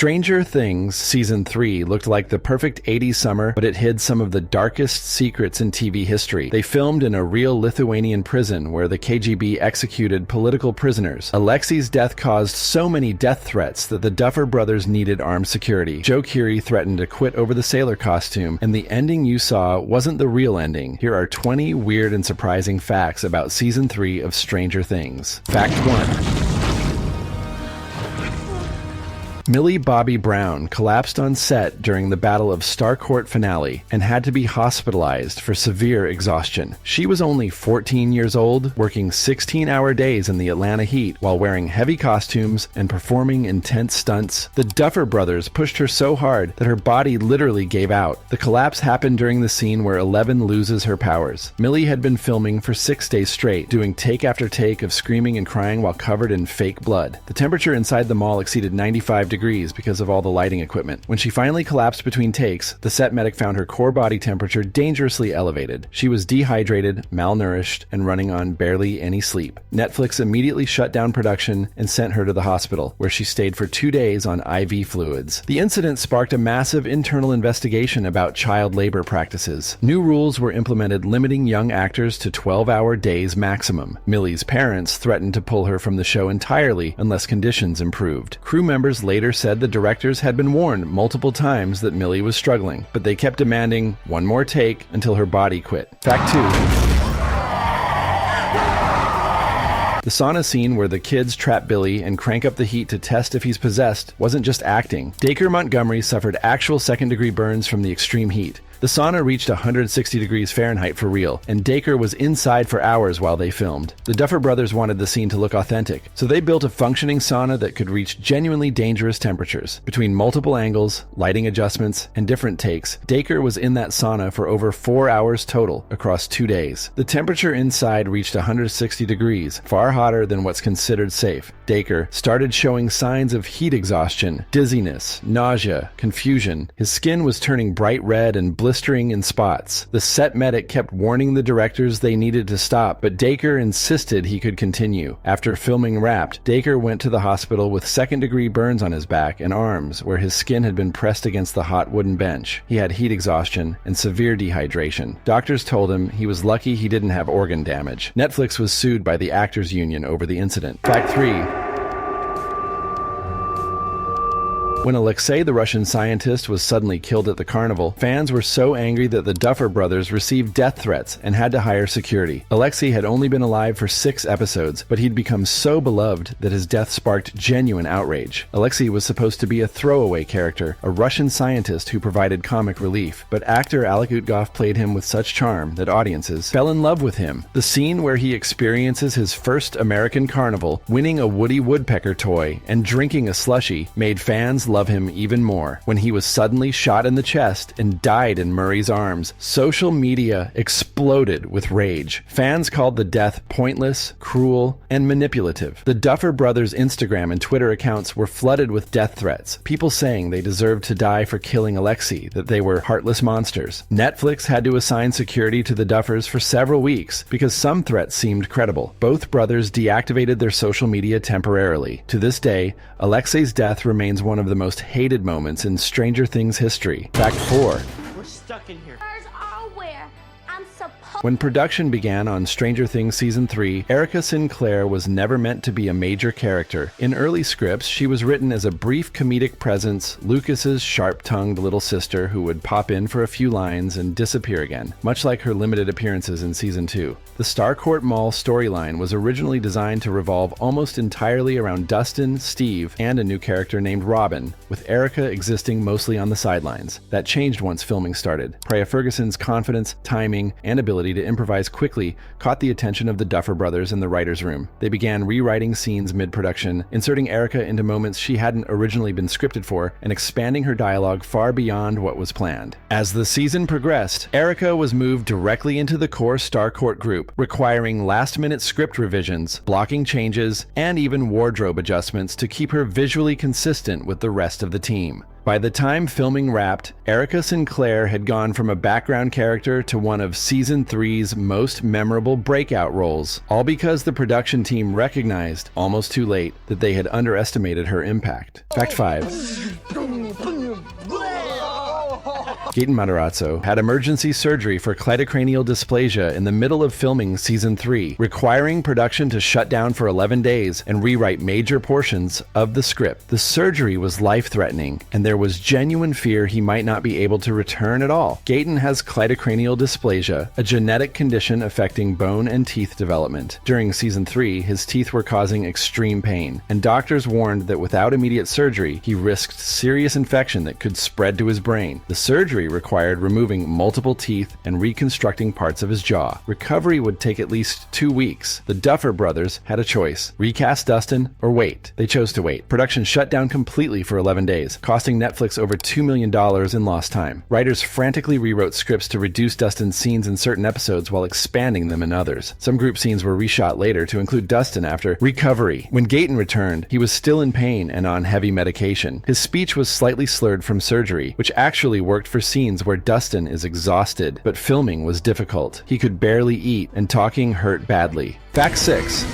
Stranger Things Season 3 looked like the perfect 80s summer, but it hid some of the darkest secrets in TV history. They filmed in a real Lithuanian prison where the KGB executed political prisoners. Alexei's death caused so many death threats that the Duffer brothers needed armed security. Joe Keery threatened to quit over the sailor costume, and the ending you saw wasn't the real ending. Here are 20 weird and surprising facts about Season 3 of Stranger Things. Fact 1. Millie Bobby Brown collapsed on set during the Battle of Starcourt finale and had to be hospitalized for severe exhaustion. She was only 14 years old, working 16-hour days in the Atlanta heat while wearing heavy costumes and performing intense stunts. The Duffer brothers pushed her so hard that her body literally gave out. The collapse happened during the scene where Eleven loses her powers. Millie had been filming for 6 days straight, doing take after take of screaming and crying while covered in fake blood. The temperature inside the mall exceeded 95 degrees because of all the lighting equipment. When she finally collapsed between takes, the set medic found her core body temperature dangerously elevated. She was dehydrated, malnourished, and running on barely any sleep. Netflix immediately shut down production and sent her to the hospital, where she stayed for 2 days on IV fluids. The incident sparked a massive internal investigation about child labor practices. New rules were implemented limiting young actors to 12-hour days maximum. Millie's parents threatened to pull her from the show entirely unless conditions improved. Crew members later said the directors had been warned multiple times that Millie was struggling, but they kept demanding one more take until her body quit. Fact 2. The sauna scene where the kids trap Billy and crank up the heat to test if he's possessed wasn't just acting. Dacre Montgomery suffered actual second-degree burns from the extreme heat. The sauna reached 160 degrees Fahrenheit for real, and Dacre was inside for hours while they filmed. The Duffer brothers wanted the scene to look authentic, so they built a functioning sauna that could reach genuinely dangerous temperatures. Between multiple angles, lighting adjustments, and different takes, Dacre was in that sauna for over 4 hours total across 2 days. The temperature inside reached 160 degrees, far hotter than what's considered safe. Dacre started showing signs of heat exhaustion, dizziness, nausea, confusion. His skin was turning bright red and blistering in spots. The set medic kept warning the directors they needed to stop, but Dacre insisted he could continue. After filming wrapped, Dacre went to the hospital with second-degree burns on his back and arms where his skin had been pressed against the hot wooden bench. He had heat exhaustion and severe dehydration. Doctors told him he was lucky he didn't have organ damage. Netflix was sued by the Actors Union over the incident. Fact 3. When Alexei, the Russian scientist, was suddenly killed at the carnival, fans were so angry that the Duffer brothers received death threats and had to hire security. Alexei had only been alive for 6 episodes, but he'd become so beloved that his death sparked genuine outrage. Alexei was supposed to be a throwaway character, a Russian scientist who provided comic relief, but actor Alec Utgoff played him with such charm that audiences fell in love with him. The scene where he experiences his first American carnival, winning a Woody Woodpecker toy, and drinking a slushie made fans love him even more. When he was suddenly shot in the chest and died in Murray's arms, social media exploded with rage. Fans called the death pointless, cruel, and manipulative. The Duffer brothers' Instagram and Twitter accounts were flooded with death threats, people saying they deserved to die for killing Alexei, that they were heartless monsters. Netflix had to assign security to the Duffers for several weeks because some threats seemed credible. Both brothers deactivated their social media temporarily. To this day, Alexei's death remains one of the most hated moments in Stranger Things history. Fact 4. We're stuck in here. When production began on Stranger Things Season 3, Erica Sinclair was never meant to be a major character. In early scripts, she was written as a brief comedic presence, Lucas's sharp-tongued little sister who would pop in for a few lines and disappear again, much like her limited appearances in Season 2. The Starcourt Mall storyline was originally designed to revolve almost entirely around Dustin, Steve, and a new character named Robin, with Erica existing mostly on the sidelines. That changed once filming started. Priya Ferguson's confidence, timing, and ability to improvise quickly caught the attention of the Duffer brothers in the writer's room. They began rewriting scenes mid-production, inserting Erica into moments she hadn't originally been scripted for, and expanding her dialogue far beyond what was planned. As the season progressed, Erica was moved directly into the core Starcourt group, requiring last-minute script revisions, blocking changes, and even wardrobe adjustments to keep her visually consistent with the rest of the team. By the time filming wrapped, Erica Sinclair had gone from a background character to one of Season 3's most memorable breakout roles, all because the production team recognized, almost too late, that they had underestimated her impact. Fact 5. Gaten Matarazzo had emergency surgery for cleidocranial dysplasia in the middle of filming season 3, requiring production to shut down for 11 days and rewrite major portions of the script. The surgery was life-threatening, and there was genuine fear he might not be able to return at all. Gaten has cleidocranial dysplasia, a genetic condition affecting bone and teeth development. During season 3, his teeth were causing extreme pain, and doctors warned that without immediate surgery, he risked serious infection that could spread to his brain. The surgery required removing multiple teeth and reconstructing parts of his jaw. Recovery would take at least 2 weeks. The Duffer Brothers had a choice: recast Dustin or wait. They chose to wait. Production shut down completely for 11 days, costing Netflix over $2 million in lost time. Writers frantically rewrote scripts to reduce Dustin's scenes in certain episodes while expanding them in others. Some group scenes were reshot later to include Dustin after recovery. When Gaten returned, he was still in pain and on heavy medication. His speech was slightly slurred from surgery, which actually worked for scenes where Dustin is exhausted, but filming was difficult. He could barely eat, and talking hurt badly. Fact 6.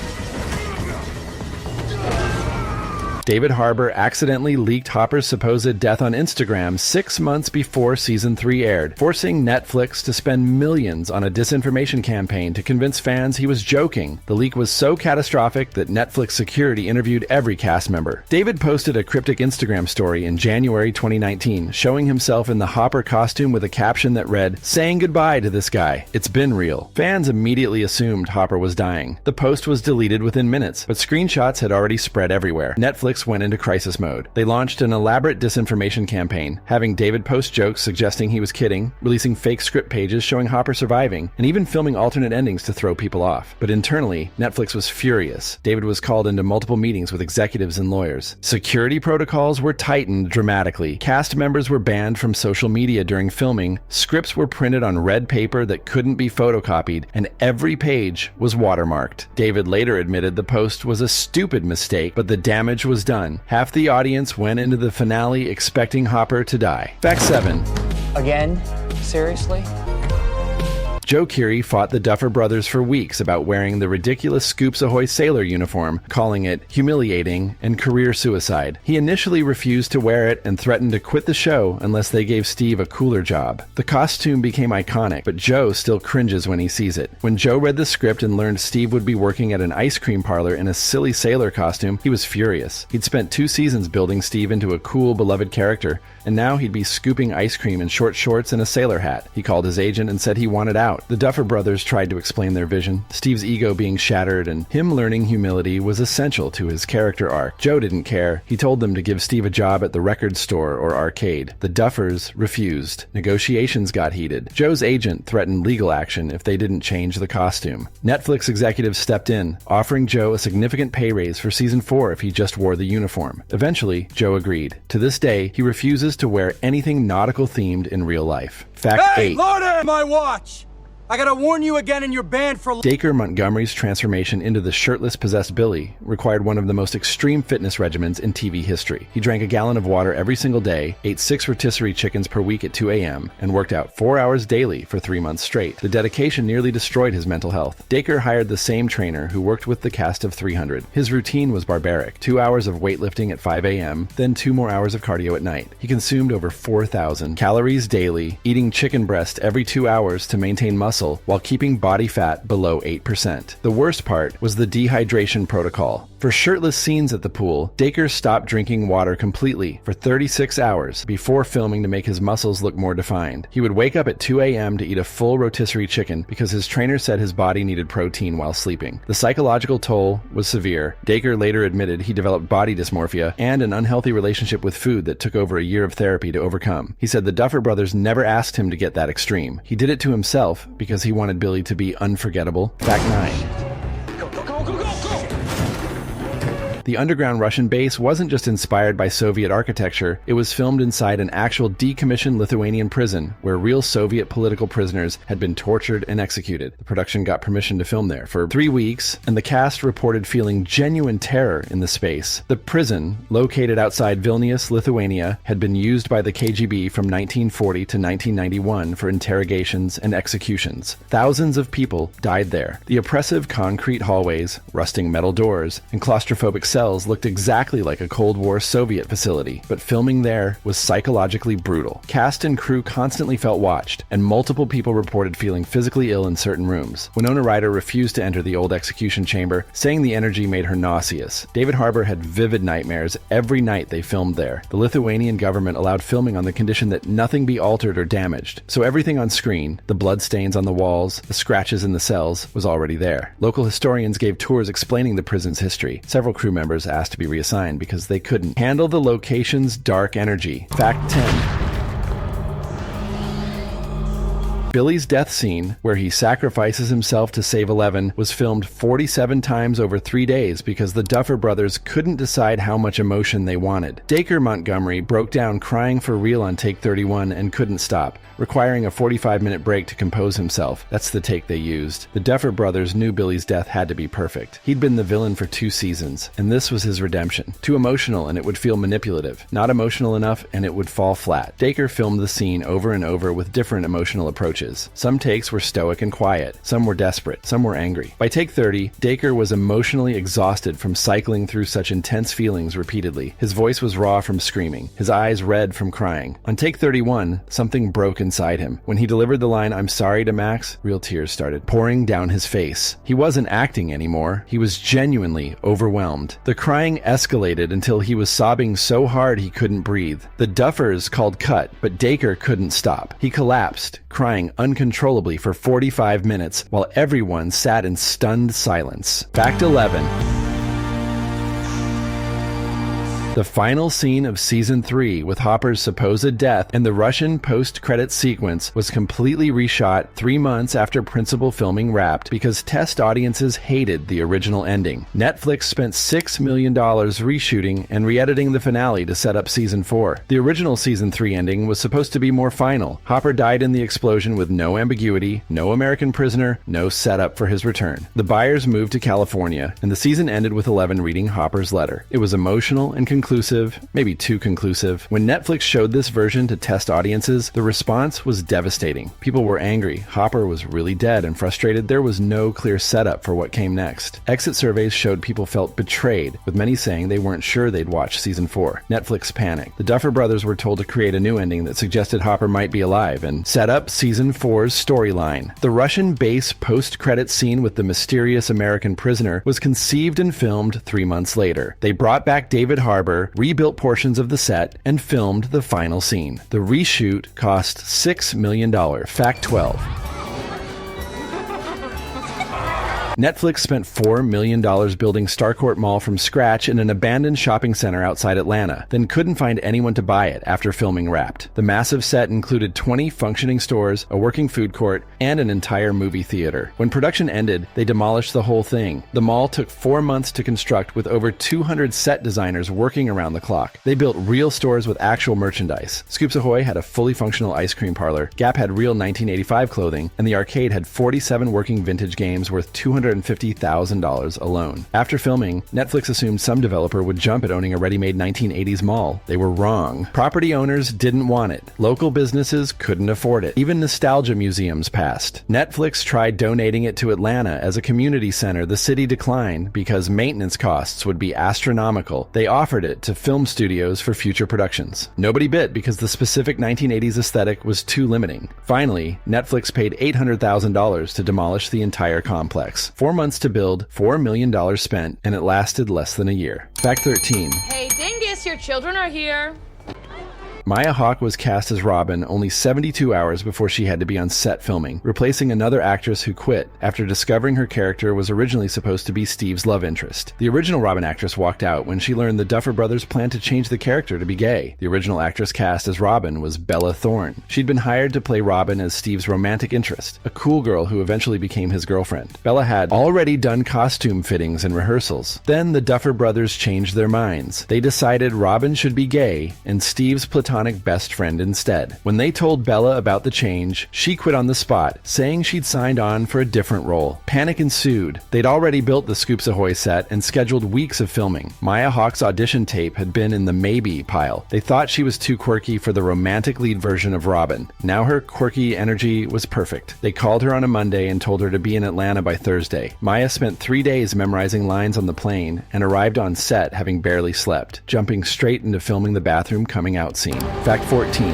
David Harbour accidentally leaked Hopper's supposed death on Instagram 6 months before season 3 aired, forcing Netflix to spend millions on a disinformation campaign to convince fans he was joking. The leak was so catastrophic that Netflix security interviewed every cast member. David posted a cryptic Instagram story in January 2019, showing himself in the Hopper costume with a caption that read, "Saying goodbye to this guy. It's been real." Fans immediately assumed Hopper was dying. The post was deleted within minutes, but screenshots had already spread everywhere. Netflix went into crisis mode. They launched an elaborate disinformation campaign, having David post jokes suggesting he was kidding, releasing fake script pages showing Hopper surviving, and even filming alternate endings to throw people off. But internally, Netflix was furious. David was called into multiple meetings with executives and lawyers. Security protocols were tightened dramatically. Cast members were banned from social media during filming. Scripts were printed on red paper that couldn't be photocopied, and every page was watermarked. David later admitted the post was a stupid mistake, but the damage was done. Half the audience went into the finale expecting Hopper to die. Fact 7. Again? Seriously? Joe Keery fought the Duffer Brothers for weeks about wearing the ridiculous Scoops Ahoy sailor uniform, calling it humiliating and career suicide. He initially refused to wear it and threatened to quit the show unless they gave Steve a cooler job. The costume became iconic, but Joe still cringes when he sees it. When Joe read the script and learned Steve would be working at an ice cream parlor in a silly sailor costume, he was furious. He'd spent 2 seasons building Steve into a cool, beloved character, and now he'd be scooping ice cream in short shorts and a sailor hat. He called his agent and said he wanted out. The Duffer Brothers tried to explain their vision. Steve's ego being shattered and him learning humility was essential to his character arc. Joe didn't care. He told them to give Steve a job at the record store or arcade. The Duffers refused. Negotiations got heated. Joe's agent threatened legal action if they didn't change the costume. Netflix executives stepped in, offering Joe a significant pay raise for season 4 if he just wore the uniform. Eventually, Joe agreed. To this day, he refuses to wear anything nautical themed in real life. Fact 8. Hey, Lordy, my watch! I gotta warn you again, and you're banned for... Dacre Montgomery's transformation into the shirtless possessed Billy required one of the most extreme fitness regimens in TV history. He drank a gallon of water every single day, ate 6 rotisserie chickens per week at 2 a.m., and worked out 4 hours daily for 3 months straight. The dedication nearly destroyed his mental health. Dacre hired the same trainer who worked with the cast of 300. His routine was barbaric: 2 hours of weightlifting at 5 a.m., then 2 more hours of cardio at night. He consumed over 4,000 calories daily, eating chicken breast every 2 hours to maintain muscle while keeping body fat below 8%. The worst part was the dehydration protocol. For shirtless scenes at the pool, Dacre stopped drinking water completely for 36 hours before filming to make his muscles look more defined. He would wake up at 2 a.m. to eat a full rotisserie chicken because his trainer said his body needed protein while sleeping. The psychological toll was severe. Dacre later admitted he developed body dysmorphia and an unhealthy relationship with food that took over a year of therapy to overcome. He said the Duffer Brothers never asked him to get that extreme. He did it to himself because he wanted Billy to be unforgettable. Fact 9. The underground Russian base wasn't just inspired by Soviet architecture, it was filmed inside an actual decommissioned Lithuanian prison where real Soviet political prisoners had been tortured and executed. The production got permission to film there for 3 weeks, and the cast reported feeling genuine terror in the space. The prison, located outside Vilnius, Lithuania, had been used by the KGB from 1940 to 1991 for interrogations and executions. Thousands of people died there. The oppressive concrete hallways, rusting metal doors, and claustrophobic cells cells looked exactly like a Cold War Soviet facility, but filming there was psychologically brutal. Cast and crew constantly felt watched, and multiple people reported feeling physically ill in certain rooms. Winona Ryder refused to enter the old execution chamber, saying the energy made her nauseous. David Harbour had vivid nightmares every night they filmed there. The Lithuanian government allowed filming on the condition that nothing be altered or damaged, so everything on screen, the blood stains on the walls, the scratches in the cells, was already there. Local historians gave tours explaining the prison's history. Several crew members asked to be reassigned because they couldn't handle the location's dark energy. Fact 10. Billy's death scene, where he sacrifices himself to save 11, was filmed 47 times over 3 days because the Duffer brothers couldn't decide how much emotion they wanted. Dacre Montgomery broke down crying for real on take 31 and couldn't stop, requiring a 45-minute break to compose himself. That's the take they used. The Duffer brothers knew Billy's death had to be perfect. He'd been the villain for 2 seasons, and this was his redemption. Too emotional and it would feel manipulative. Not emotional enough and it would fall flat. Dacre filmed the scene over and over with different emotional approaches. Some takes were stoic and quiet, some were desperate, some were angry. By take 30, Dacre was emotionally exhausted from cycling through such intense feelings repeatedly. His voice was raw from screaming, his eyes red from crying. On take 31, something broke inside him. When he delivered the line, "I'm sorry," to Max, real tears started pouring down his face. He wasn't acting anymore. He was genuinely overwhelmed. The crying escalated until he was sobbing so hard he couldn't breathe. The Duffers called cut, but Dacre couldn't stop. He collapsed, crying uncontrollably for 45 minutes while everyone sat in stunned silence. Fact 11. The final scene of Season 3, with Hopper's supposed death and the Russian post-credits sequence, was completely reshot 3 months after principal filming wrapped because test audiences hated the original ending. Netflix spent $6 million reshooting and re-editing the finale to set up Season 4. The original Season 3 ending was supposed to be more final. Hopper died in the explosion with no ambiguity, no American prisoner, no setup for his return. The Byers moved to California, and the season ended with 11 reading Hopper's letter. It was emotional and conclusive, maybe too conclusive. When Netflix showed this version to test audiences, the response was devastating. People were angry. Hopper was really dead and frustrated. There was no clear setup for what came next. Exit surveys showed people felt betrayed, with many saying they weren't sure they'd watch Season 4. Netflix panicked. The Duffer brothers were told to create a new ending that suggested Hopper might be alive and set up Season 4's storyline. The Russian base post-credits scene with the mysterious American prisoner was conceived and filmed 3 months later. They brought back David Harbour, rebuilt portions of the set, and filmed the final scene. The reshoot cost $6 million. Fact 12. Netflix spent $4 million building Starcourt Mall from scratch in an abandoned shopping center outside Atlanta, then couldn't find anyone to buy it after filming wrapped. The massive set included 20 functioning stores, a working food court, and an entire movie theater. When production ended, they demolished the whole thing. The mall took 4 months to construct with over 200 set designers working around the clock. They built real stores with actual merchandise. Scoops Ahoy had a fully functional ice cream parlor, Gap had real 1985 clothing, and the arcade had 47 working vintage games worth $250,000 alone. After filming, Netflix assumed some developer would jump at owning a ready-made 1980s mall. They were wrong. Property owners didn't want it. Local businesses couldn't afford it. Even nostalgia museums passed. Netflix tried donating it to Atlanta as a community center. The city declined because maintenance costs would be astronomical. They offered it to film studios for future productions. Nobody bit because the specific 1980s aesthetic was too limiting. Finally, Netflix paid $800,000 to demolish the entire complex. 4 months to build, $4 million spent, and it lasted less than a year. Fact 13. Hey, Dingus, your children are here. Maya Hawke was cast as Robin only 72 hours before she had to be on set filming, replacing another actress who quit after discovering her character was originally supposed to be Steve's love interest. The original Robin actress walked out when she learned the Duffer brothers planned to change the character to be gay. The original actress cast as Robin was Bella Thorne. She'd been hired to play Robin as Steve's romantic interest, a cool girl who eventually became his girlfriend. Bella had already done costume fittings and rehearsals. Then the Duffer brothers changed their minds. They decided Robin should be gay, and Steve's platonic platonic best friend instead. When they told Bella about the change, she quit on the spot, saying she'd signed on for a different role. Panic ensued. They'd already built the Scoops Ahoy set and scheduled weeks of filming. Maya Hawke's audition tape had been in the maybe pile. They thought she was too quirky for the romantic lead version of Robin. Now her quirky energy was perfect. They called her on a Monday and told her to be in Atlanta by Thursday. Maya spent 3 days memorizing lines on the plane and arrived on set having barely slept, jumping straight into filming the bathroom coming out scene. Fact 14.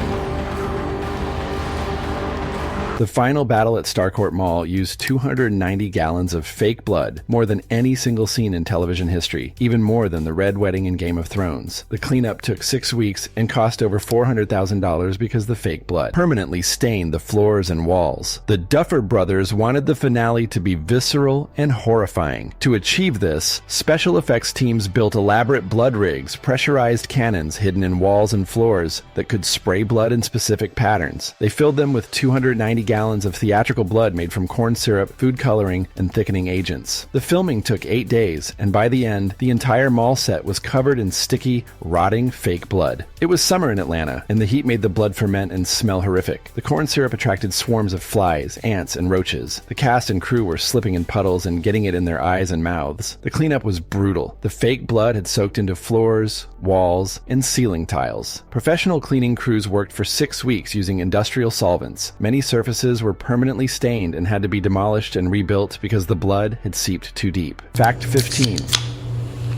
The final battle at Starcourt Mall used 290 gallons of fake blood, more than any single scene in television history, even more than the Red Wedding in Game of Thrones. The cleanup took 6 weeks and cost over $400,000 because the fake blood permanently stained the floors and walls. The Duffer Brothers wanted the finale to be visceral and horrifying. To achieve this, special effects teams built elaborate blood rigs, pressurized cannons hidden in walls and floors that could spray blood in specific patterns. They filled them with 290 gallons of theatrical blood made from corn syrup, food coloring, and thickening agents. The filming took 8 days, and by the end, the entire mall set was covered in sticky, rotting fake blood. It was summer in Atlanta, and the heat made the blood ferment and smell horrific. The corn syrup attracted swarms of flies, ants, and roaches. The cast and crew were slipping in puddles and getting it in their eyes and mouths. The cleanup was brutal. The fake blood had soaked into floors, walls, and ceiling tiles. Professional cleaning crews worked for 6 weeks using industrial solvents. Many surfaces were permanently stained and had to be demolished and rebuilt because the blood had seeped too deep. Fact 15.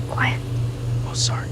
Quiet. Oh, sorry.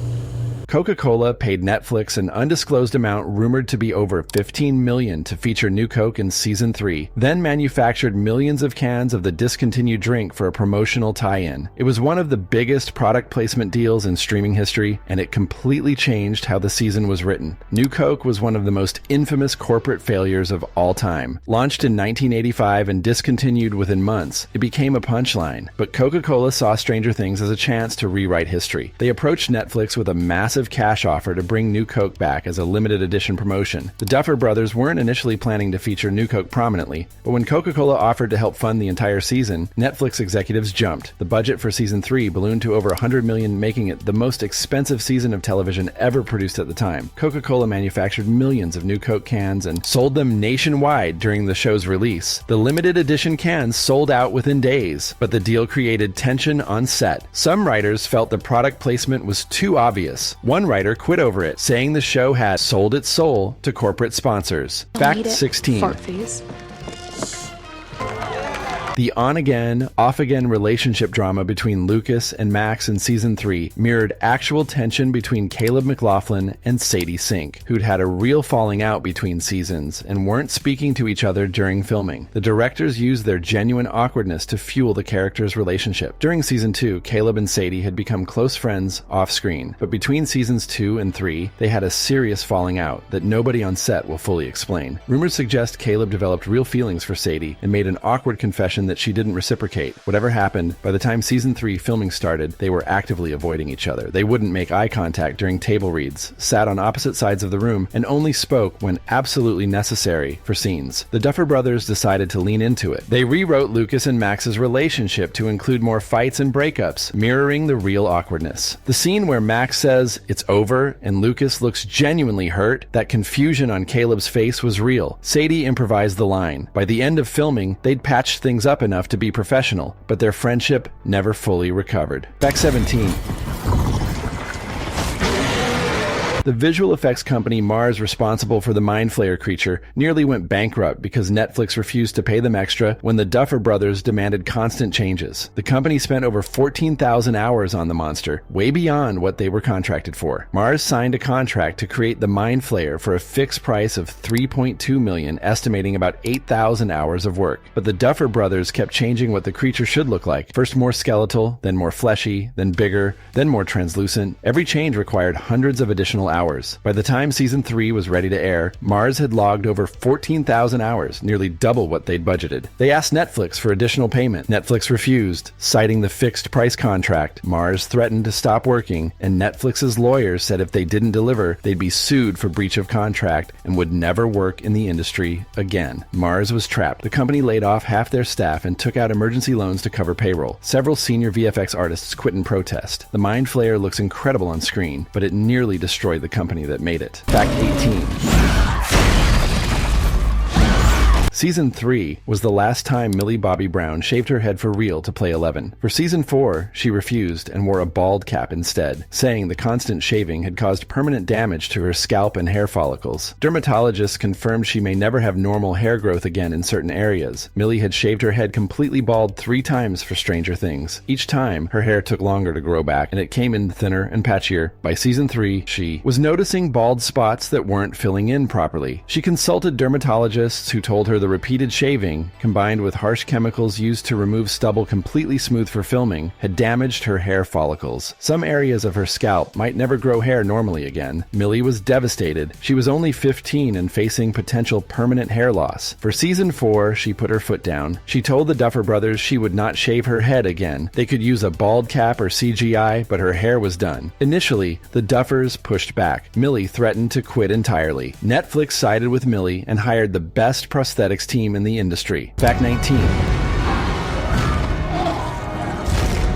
Coca-Cola paid Netflix an undisclosed amount rumored to be over $15 million to feature New Coke in Season 3, then manufactured millions of cans of the discontinued drink for a promotional tie-in. It was one of the biggest product placement deals in streaming history, and it completely changed how the season was written. New Coke was one of the most infamous corporate failures of all time. Launched in 1985 and discontinued within months, it became a punchline. But Coca-Cola saw Stranger Things as a chance to rewrite history. They approached Netflix with a massive cash offer to bring New Coke back as a limited edition promotion. The Duffer Brothers weren't initially planning to feature New Coke prominently, but when Coca-Cola offered to help fund the entire season, Netflix executives jumped. The budget for Season 3 ballooned to over $100 million, making it the most expensive season of television ever produced at the time. Coca-Cola manufactured millions of New Coke cans and sold them nationwide during the show's release. The limited edition cans sold out within days, but the deal created tension on set. Some writers felt the product placement was too obvious. One writer quit over it, saying the show had sold its soul to corporate sponsors. Fact 16. Fart face. The on-again, off-again relationship drama between Lucas and Max in Season 3 mirrored actual tension between Caleb McLaughlin and Sadie Sink, who'd had a real falling out between seasons and weren't speaking to each other during filming. The directors used their genuine awkwardness to fuel the characters' relationship. During Season 2, Caleb and Sadie had become close friends off-screen, but between Seasons 2 and 3, they had a serious falling out that nobody on set will fully explain. Rumors suggest Caleb developed real feelings for Sadie and made an awkward confession that she didn't reciprocate. Whatever happened, by the time Season 3 filming started, they were actively avoiding each other. They wouldn't make eye contact during table reads, sat on opposite sides of the room, and only spoke when absolutely necessary for scenes. The Duffer Brothers decided to lean into it. They rewrote Lucas and Max's relationship to include more fights and breakups, mirroring the real awkwardness. The scene where Max says, "It's over," and Lucas looks genuinely hurt, that confusion on Caleb's face was real. Sadie improvised the line. By the end of filming, they'd patched things up enough to be professional, but their friendship never fully recovered. Fact 17. The visual effects company Mars, responsible for the Mind Flayer creature, nearly went bankrupt because Netflix refused to pay them extra when the Duffer Brothers demanded constant changes. The company spent over 14,000 hours on the monster, way beyond what they were contracted for. Mars signed a contract to create the Mind Flayer for a fixed price of $3.2 million, estimating about 8,000 hours of work. But the Duffer Brothers kept changing what the creature should look like. First more skeletal, then more fleshy, then bigger, then more translucent. Every change required hundreds of additional hours. By the time Season 3 was ready to air, Mars had logged over 14,000 hours, nearly double what they'd budgeted. They asked Netflix for additional payment. Netflix refused, citing the fixed price contract. Mars threatened to stop working, and Netflix's lawyers said if they didn't deliver, they'd be sued for breach of contract and would never work in the industry again. Mars was trapped. The company laid off half their staff and took out emergency loans to cover payroll. Several senior VFX artists quit in protest. The Mind Flayer looks incredible on screen, but it nearly destroyed the the company that made it. Fact 18. Season 3 was the last time Millie Bobby Brown shaved her head for real to play 11. For Season 4, she refused and wore a bald cap instead, saying the constant shaving had caused permanent damage to her scalp and hair follicles. Dermatologists confirmed she may never have normal hair growth again in certain areas. Millie had shaved her head completely bald 3 times for Stranger Things. Each time, her hair took longer to grow back, and it came in thinner and patchier. By Season 3, she was noticing bald spots that weren't filling in properly. She consulted dermatologists who told her the repeated shaving, combined with harsh chemicals used to remove stubble completely smooth for filming, had damaged her hair follicles. Some areas of her scalp might never grow hair normally again. Millie was devastated. She was only 15 and facing potential permanent hair loss. For Season 4, she put her foot down. She told the Duffer Brothers she would not shave her head again. They could use a bald cap or CGI, but her hair was done. Initially, the Duffers pushed back. Millie threatened to quit entirely. Netflix sided with Millie and hired the best prosthetics team in the industry. Fact 19.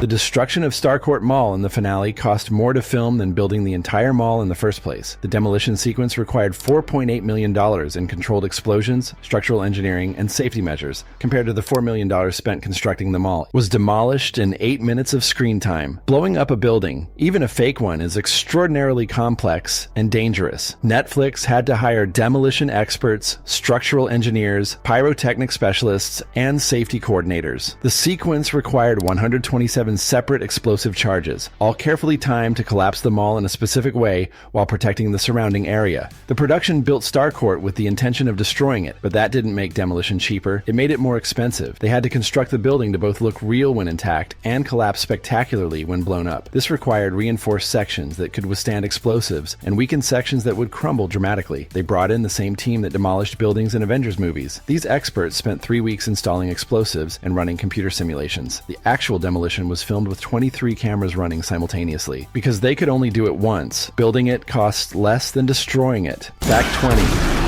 The destruction of Starcourt Mall in the finale cost more to film than building the entire mall in the first place. The demolition sequence required $4.8 million in controlled explosions, structural engineering, and safety measures, compared to the $4 million spent constructing the mall. It was demolished in 8 minutes of screen time. Blowing up a building, even a fake one, is extraordinarily complex and dangerous. Netflix had to hire demolition experts, structural engineers, pyrotechnic specialists, and safety coordinators. The sequence required 127 separate explosive charges, all carefully timed to collapse the mall in a specific way while protecting the surrounding area. The production built Starcourt with the intention of destroying it, but that didn't make demolition cheaper. It made it more expensive. They had to construct the building to both look real when intact and collapse spectacularly when blown up. This required reinforced sections that could withstand explosives and weakened sections that would crumble dramatically. They brought in the same team that demolished buildings in Avengers movies. These experts spent 3 weeks installing explosives and running computer simulations. The actual demolition was filmed with 23 cameras running simultaneously. Because they could only do it once, building it cost less than destroying it. Fact 20.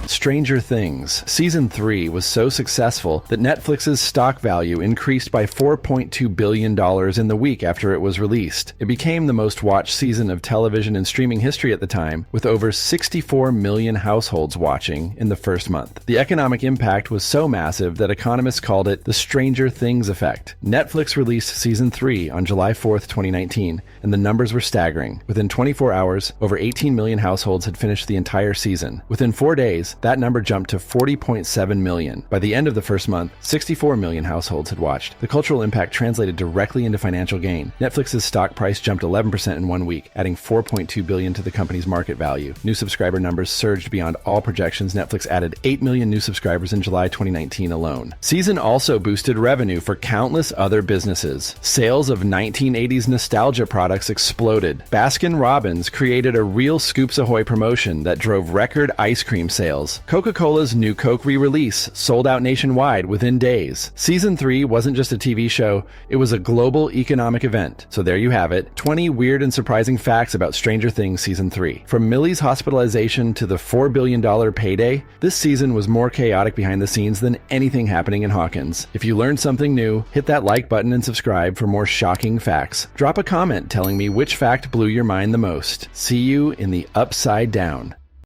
Stranger Things. Season 3 was so successful that Netflix's stock value increased by $4.2 billion in the week after it was released. It became the most watched season of television and streaming history at the time, with over 64 million households watching in the first month. The economic impact was so massive that economists called it the Stranger Things effect. Netflix released Season 3 on July 4th, 2019, and the numbers were staggering. Within 24 hours, over 18 million households had finished the entire season. Within 4 days, that number jumped to 40.7 million. By the end of the first month, 64 million households had watched. The cultural impact translated directly into financial gain. Netflix's stock price jumped 11% in 1 week, adding $4.2 billion to the company's market value. New subscriber numbers surged beyond all projections. Netflix added 8 million new subscribers in July 2019 alone. Season also boosted revenue for countless other businesses. Sales of 1980s nostalgia products exploded. Baskin-Robbins created a real Scoops Ahoy promotion that drove record ice cream sales. Coca-Cola's new Coke re-release sold out nationwide within days. Season 3 wasn't just a TV show, it was a global economic event. So there you have it, 20 weird and surprising facts about Stranger Things Season 3. From Millie's hospitalization to the $4 billion payday, this season was more chaotic behind the scenes than anything happening in Hawkins. If you learned something new, hit that like button and subscribe for more shocking facts. Drop a comment telling me which fact blew your mind the most. See you in the Upside Down.